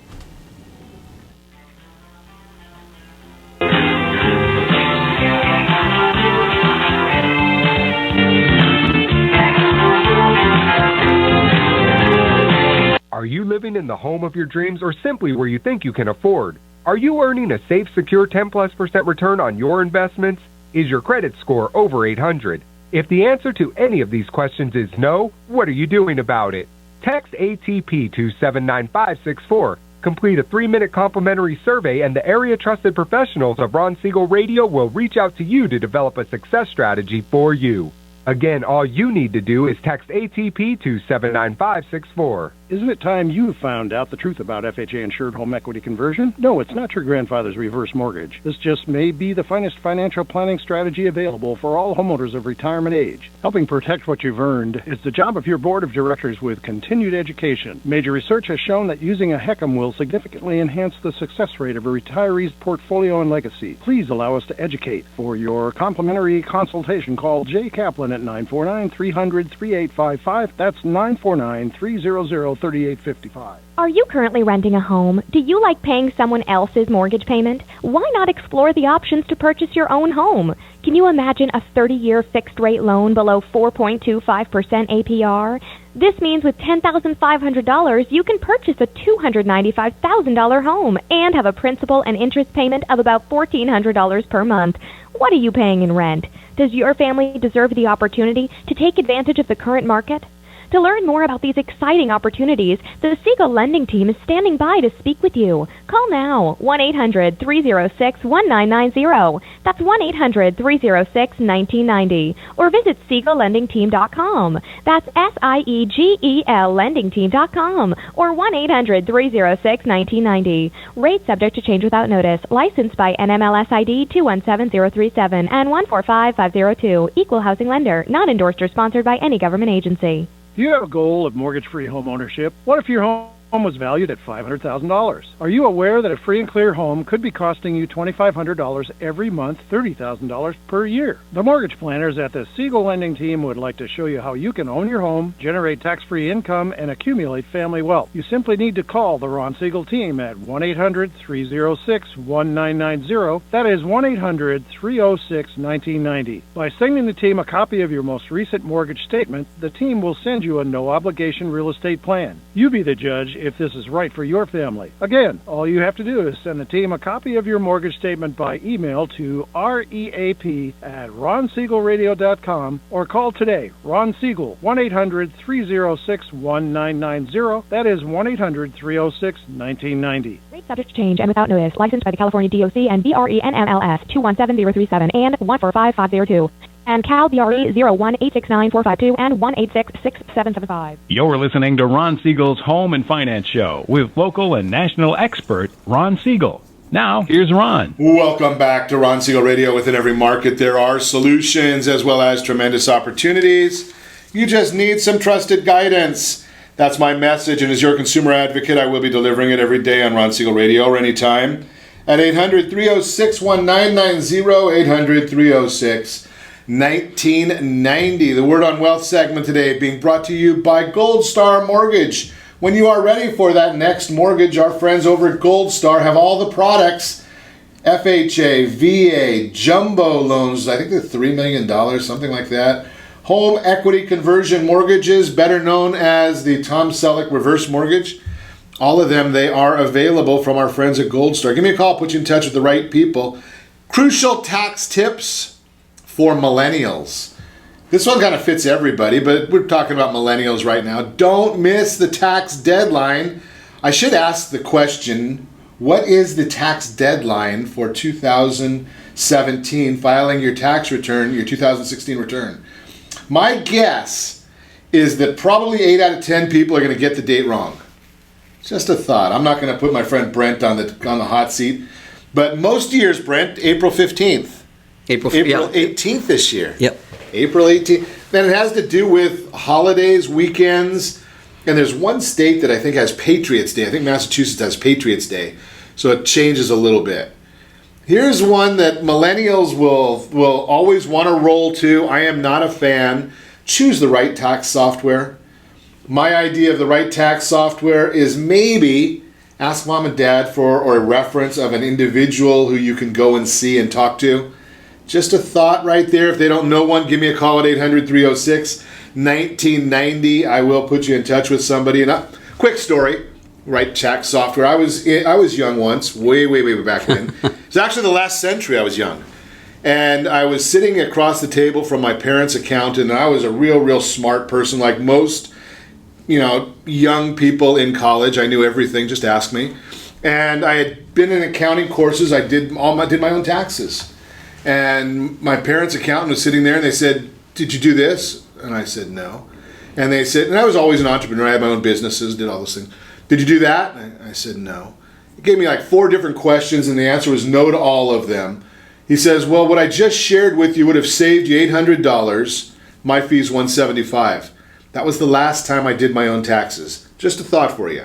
Are you living in the home of your dreams or simply where you think you can afford? Are you earning a safe, secure 10+% return on your investments? Is your credit score over 800? If the answer to any of these questions is no, what are you doing about it? Text ATP to 79564. Complete a 3-minute complimentary survey and the area trusted professionals of Ron Siegel Radio will reach out to you to develop a success strategy for you. Again, all you need to do is text ATP to 79564. Isn't it time you found out the truth about FHA-insured home equity conversion? No, it's not your grandfather's reverse mortgage. This just may be the finest financial planning strategy available for all homeowners of retirement age. Helping protect what you've earned is the job of your board of directors with continued education. Major research has shown that using a HECM will significantly enhance the success rate of a retiree's portfolio and legacy. Please allow us to educate. For your complimentary consultation, call Jay Kaplan at 949-300-3855. That's 949-300-3855. Are you currently renting a home? Do you like paying someone else's mortgage payment? Why not explore the options to purchase your own home? Can you imagine a 30-year fixed-rate loan below 4.25% APR? This means with $10,500, you can purchase a $295,000 home and have a principal and interest payment of about $1,400 per month. What are you paying in rent? Does your family deserve the opportunity to take advantage of the current market? To learn more about these exciting opportunities, the Siegel Lending Team is standing by to speak with you. Call now, 1-800-306-1990. That's 1-800-306-1990. Or visit SiegelLendingTeam.com. That's SIEGEL LendingTeam.com. Or 1-800-306-1990. Rate subject to change without notice. Licensed by NMLS ID 217037 and 145502. Equal housing lender. Not endorsed or sponsored by any government agency. Do you have a goal of mortgage-free home ownership? What if your home home was valued at $500,000. Are you aware that a free and clear home could be costing you $2,500 every month, $30,000 per year? The mortgage planners at the Siegel Lending Team would like to show you how you can own your home, generate tax-free income, and accumulate family wealth. You simply need to call the Ron Siegel Team at 1-800-306-1990. That is 1-800-306-1990. By sending the team a copy of your most recent mortgage statement, the team will send you a no-obligation real estate plan. You be the judge if this is right for your family. Again, all you have to do is send the team a copy of your mortgage statement by email to reap@ronsiegelradio.com or call today. Ron Siegel, 1-800-306-1990. That is 1-800-306-1990. Rate subject to change and without notice. Licensed by the California DOC and BRENMLS 217037 and 145502. And Cal BRE 01869452 and 1866775. You're listening to Ron Siegel's Home and Finance Show with local and national expert Ron Siegel. Now, here's Ron. Welcome back to Ron Siegel Radio. Within every market, there are solutions as well as tremendous opportunities. You just need some trusted guidance. That's my message, and as your consumer advocate, I will be delivering it every day on Ron Siegel Radio or anytime at 800-306-1990, 800-306-1990. The Word on Wealth segment today being brought to you by Gold Star Mortgage. When you are ready for that next mortgage, our friends over at Gold Star have all the products. FHA, VA, jumbo loans, I think they're $3 million, something like that. Home equity conversion mortgages, better known as the Tom Selleck reverse mortgage. All of them, they are available from our friends at Gold Star. Give me a call, put you in touch with the right people. Crucial tax tips for millennials. This one kind of fits everybody, but we're talking about millennials right now. Don't miss the tax deadline. I should ask the question, what is the tax deadline for 2017, filing your tax return, your 2016 return? My guess is that probably 8 out of 10 people are going to get the date wrong. Just a thought. I'm not going to put my friend Brent on the hot seat, but most years, Brent, April 15th. April 18th this year. Yep. April 18th. Then it has to do with holidays, weekends, and there's one state that I think has Patriots Day. I think Massachusetts has Patriots Day, so it changes a little bit. Here's one that millennials will always want to roll to. I am not a fan. Choose the right tax software. My idea of the right tax software is maybe ask mom and dad for or a reference of an individual who you can go and see and talk to. Just a thought right there. If they don't know one, give me a call at 800-306-1990. I will put you in touch with somebody. And quick story, right tax software. I was young once, way back then. It's actually the last century I was young. And I was sitting across the table from my parents' accountant, and I was a real smart person, like most, young people in college. I knew everything, just ask me. And I had been in accounting courses. I did my own taxes. And my parents' accountant was sitting there, and they said, "Did you do this?" And I said, "No." And they said, and I was always an entrepreneur. I had my own businesses, did all those things. "Did you do that?" And I said, "No." He gave me like 4 different questions, and the answer was no to all of them. He says, "Well, what I just shared with you would have saved you $800. My fee's $175. That was the last time I did my own taxes. Just a thought for you.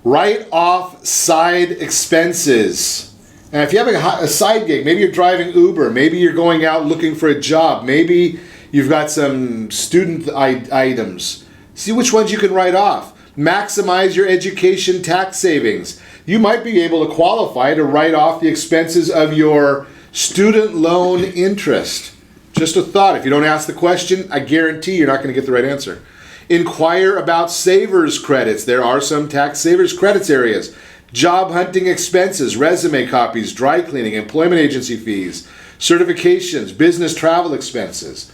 Write off side expenses. And if you have a side gig, maybe you're driving Uber, maybe you're going out looking for a job, maybe you've got some student items. See which ones you can write off. Maximize your education tax savings. You might be able to qualify to write off the expenses of your student loan interest. Just a thought. If you don't ask the question, I guarantee you're not going to get the right answer. Inquire about savers credits. There are some tax savers credits areas. Job hunting expenses, resume copies, dry cleaning, employment agency fees, certifications, business travel expenses.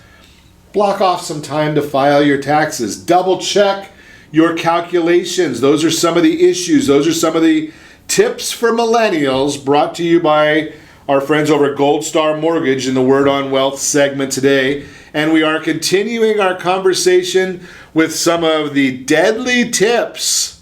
Block off some time to file your taxes. Double check your calculations. Those are some of the issues. Those are some of the tips for millennials brought to you by our friends over at Gold Star Mortgage in the Word on Wealth segment today. And we are continuing our conversation with some of the deadly tips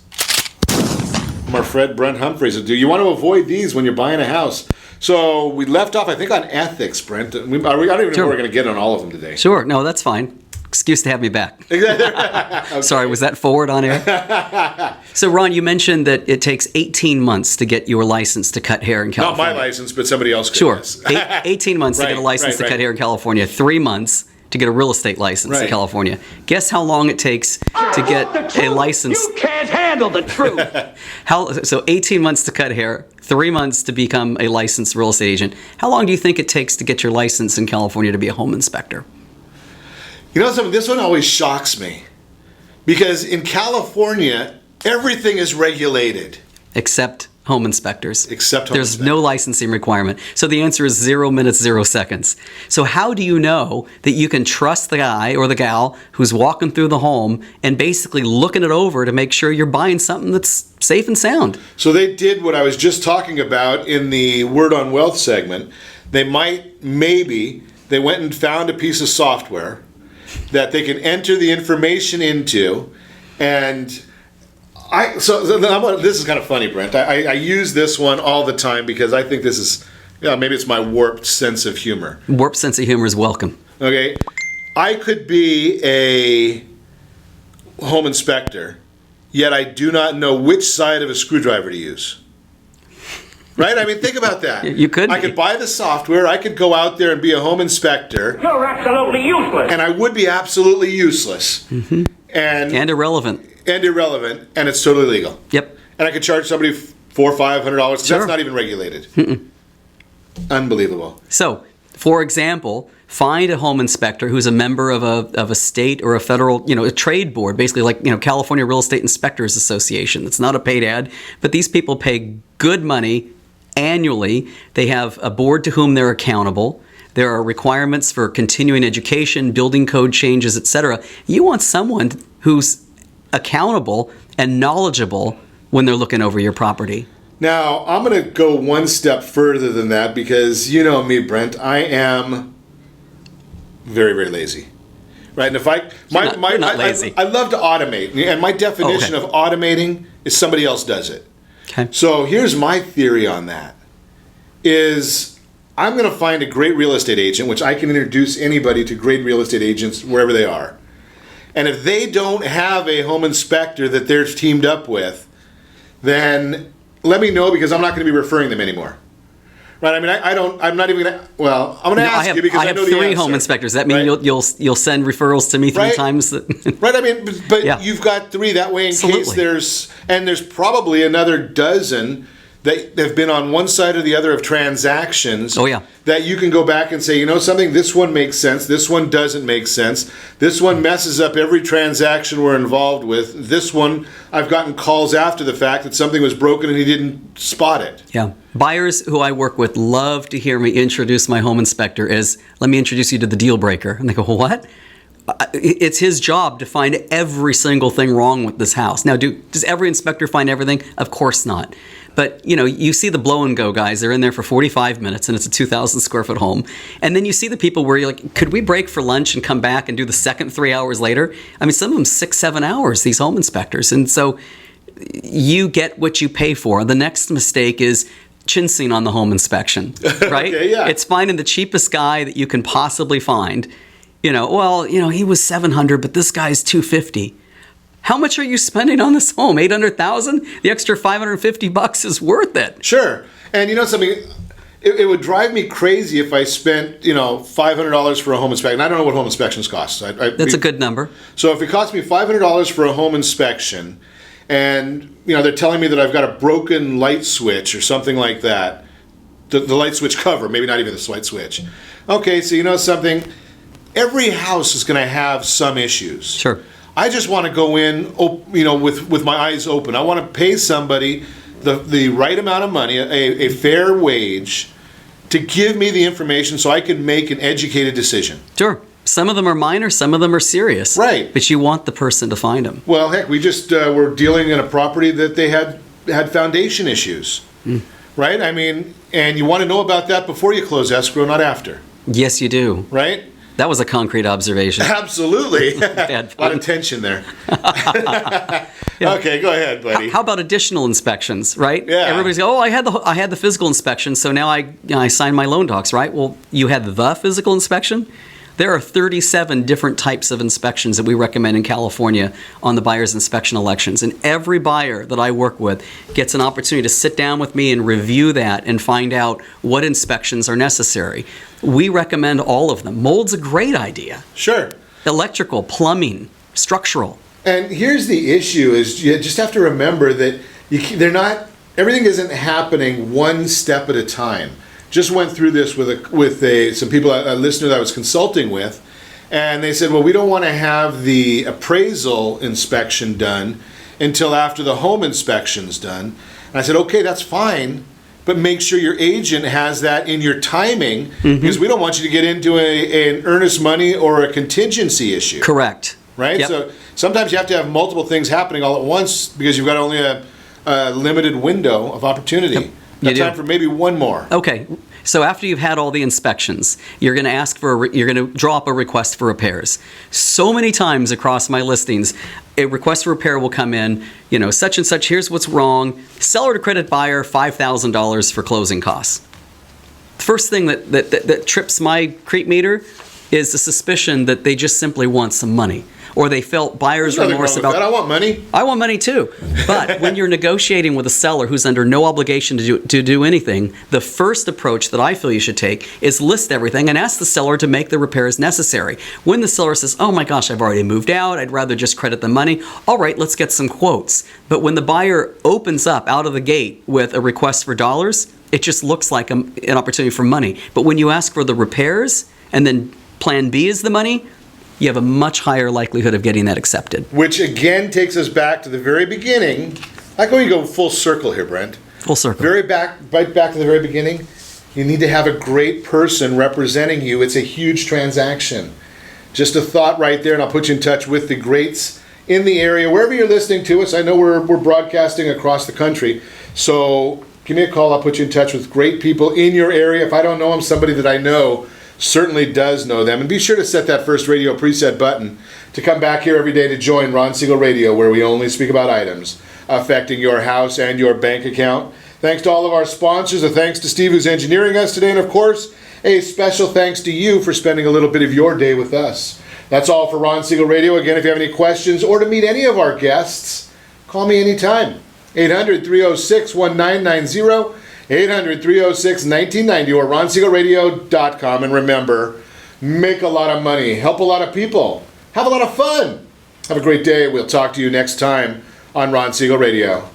from our friend Brent Humpherys. Do you want to avoid these when you're buying a house? So we left off, I think, on ethics, Brent. I don't even know if we're going to get on all of them today. Sure. No, that's fine. excuse to have me back. Okay. Sorry, was that forward on air? So, Ron, you mentioned that it takes 18 months to get your license to cut hair in California. Not my license, but somebody else could. Sure. Yes. 18 months to get a license to cut hair in California. 3 months to get a real estate license in California. Guess how long it takes to get a license? You can't handle the truth. So 18 months to cut hair, 3 months to become a licensed real estate agent. How long do you think it takes to get your license in California to be a home inspector? You know something? This one always shocks me. Because in California, everything is regulated. Except home inspectors. Except home There's inspectors. no licensing requirement. So the answer is 0 minutes, 0 seconds. So how do you know that you can trust the guy or the gal who's walking through the home and basically looking it over to make sure you're buying something that's safe and sound? So they did what I was just talking about in the Word on Wealth segment. They they went and found a piece of software that they can enter the information into, and this is kind of funny, Brent. I use this one all the time because I think this is, maybe it's my warped sense of humor. Warped sense of humor is welcome. Okay, I could be a home inspector, yet I do not know which side of a screwdriver to use. Right? I mean, think about that. You could. I could buy the software. I could go out there and be a home inspector. You're absolutely useless. And I would be absolutely useless. Mm-hmm. And irrelevant. And it's totally legal. Yep. And I could charge somebody $400 or $500. Sure. That's not even regulated. Mm-mm. Unbelievable. So, for example, find a home inspector who's a member of a state or a federal, a trade board, basically like, California Real Estate Inspectors Association. It's not a paid ad, but these people pay good money annually. They have a board to whom they're accountable. There are requirements for continuing education, building code changes, etc. You want someone who's accountable and knowledgeable when they're looking over your property. Now, I'm going to go one step further than that because you know me, Brent. I am very, very lazy. Right? And if you're not lazy. I love to automate. And my definition of automating is somebody else does it. Okay. So here's my theory on that, is I'm going to find a great real estate agent, which I can introduce anybody to great real estate agents wherever they are. And if they don't have a home inspector that they're teamed up with, then let me know because I'm not going to be referring them anymore. Right? I mean, I'm not even going to, well, I'm going to ask you because I know the answer. I have 3 home inspectors. That means you'll send referrals to me 3 times? Right, I mean, but you've got 3 that way in case there's probably another dozen that have been on one side or the other of transactions that you can go back and say, something, this one makes sense, this one doesn't make sense, this one messes up every transaction we're involved with, this one, I've gotten calls after the fact that something was broken and he didn't spot it. Yeah. Buyers who I work with love to hear me introduce my home inspector as, let me introduce you to the deal breaker. And they go, well, what? It's his job to find every single thing wrong with this house. Now, does every inspector find everything? Of course not. But, you see the blow and go guys. They're in there for 45 minutes, and it's a 2,000 square foot home. And then you see the people where you're like, could we break for lunch and come back and do the second 3 hours later? I mean, some of them 6-7 hours, these home inspectors. And so you get what you pay for. The next mistake is chinsing on the home inspection, right? Okay, yeah. It's finding the cheapest guy that you can possibly find. He was $700, but this guy's $250. How much are you spending on this home? $800,000? The extra $550 is worth it. Sure. And something, it would drive me crazy if I spent, $500 for a home inspection. I don't know what home inspections cost. That's a good number. So if it cost me $500 for a home inspection, and they're telling me that I've got a broken light switch or something like that, the light switch cover, maybe not even the light switch. Okay, so something, every house is going to have some issues. Sure. I just want to go in, with my eyes open. I want to pay somebody the right amount of money, a fair wage, to give me the information so I can make an educated decision. Sure. Some of them are minor, some of them are serious. Right. But you want the person to find them. Well, heck, we just were dealing in a property that they had foundation issues. Right? I mean, and you want to know about that before you close escrow, not after. Yes, you do. Right? That was a concrete observation. Absolutely. A lot of tension there. Okay, go ahead, buddy. How about additional inspections, right? Yeah. Everybody's go, I had the physical inspection, so now I signed my loan docs, right? Well, you had the physical inspection. There are 37 different types of inspections that we recommend in California on the buyer's inspection elections. And every buyer that I work with gets an opportunity to sit down with me and review that and find out what inspections are necessary. We recommend all of them. Mold's a great idea. Sure. Electrical, plumbing, structural. And here's the issue: is you just have to remember that everything isn't happening one step at a time. Just went through this with some people, a listener that I was consulting with, and they said, well, we don't want to have the appraisal inspection done until after the home inspection's done. And I said, okay, that's fine, but make sure your agent has that in your timing, because we don't want you to get into an earnest money or a contingency issue. Correct. Right? Yep. So sometimes you have to have multiple things happening all at once because you've got only a limited window of opportunity. Yep. Got time for maybe one more. Okay. So after you've had all the inspections, you're going to you're going to draw up a request for repairs. So many times across my listings, a request for repair will come in, such and such, here's what's wrong. Seller to credit buyer, $5,000 for closing costs. The first thing that trips my creep meter is the suspicion that they just simply want some money. Or they felt buyer's remorse about that. I want money. I want money too. But when you're negotiating with a seller who's under no obligation to do anything, the first approach that I feel you should take is list everything and ask the seller to make the repairs necessary. When the seller says, oh my gosh, I've already moved out, I'd rather just credit the money, all right, let's get some quotes. But when the buyer opens up out of the gate with a request for dollars, it just looks like an opportunity for money. But when you ask for the repairs and then plan B is the money, you have a much higher likelihood of getting that accepted. Which again takes us back to the very beginning. I like when you go full circle here, Brent. Full circle. Right back to the very beginning. You need to have a great person representing you. It's a huge transaction. Just a thought right there, and I'll put you in touch with the greats in the area. Wherever you're listening to us, I know we're broadcasting across the country. So give me a call. I'll put you in touch with great people in your area. If I don't know them, somebody that I know certainly does know them. And be sure to set that first radio preset button to come back here every day to join Ron Siegel Radio, where we only speak about items affecting your house and your bank account. Thanks to all of our sponsors. A thanks to Steve, who's engineering us today. And of course, a special thanks to you for spending a little bit of your day with us. That's all for Ron Siegel Radio. Again, if you have any questions or to meet any of our guests, call me anytime. 800-306-1990. 800-306-1990 or ronsiegelradio.com. And remember, make a lot of money, help a lot of people, have a lot of fun. Have a great day. We'll talk to you next time on Ron Siegel Radio.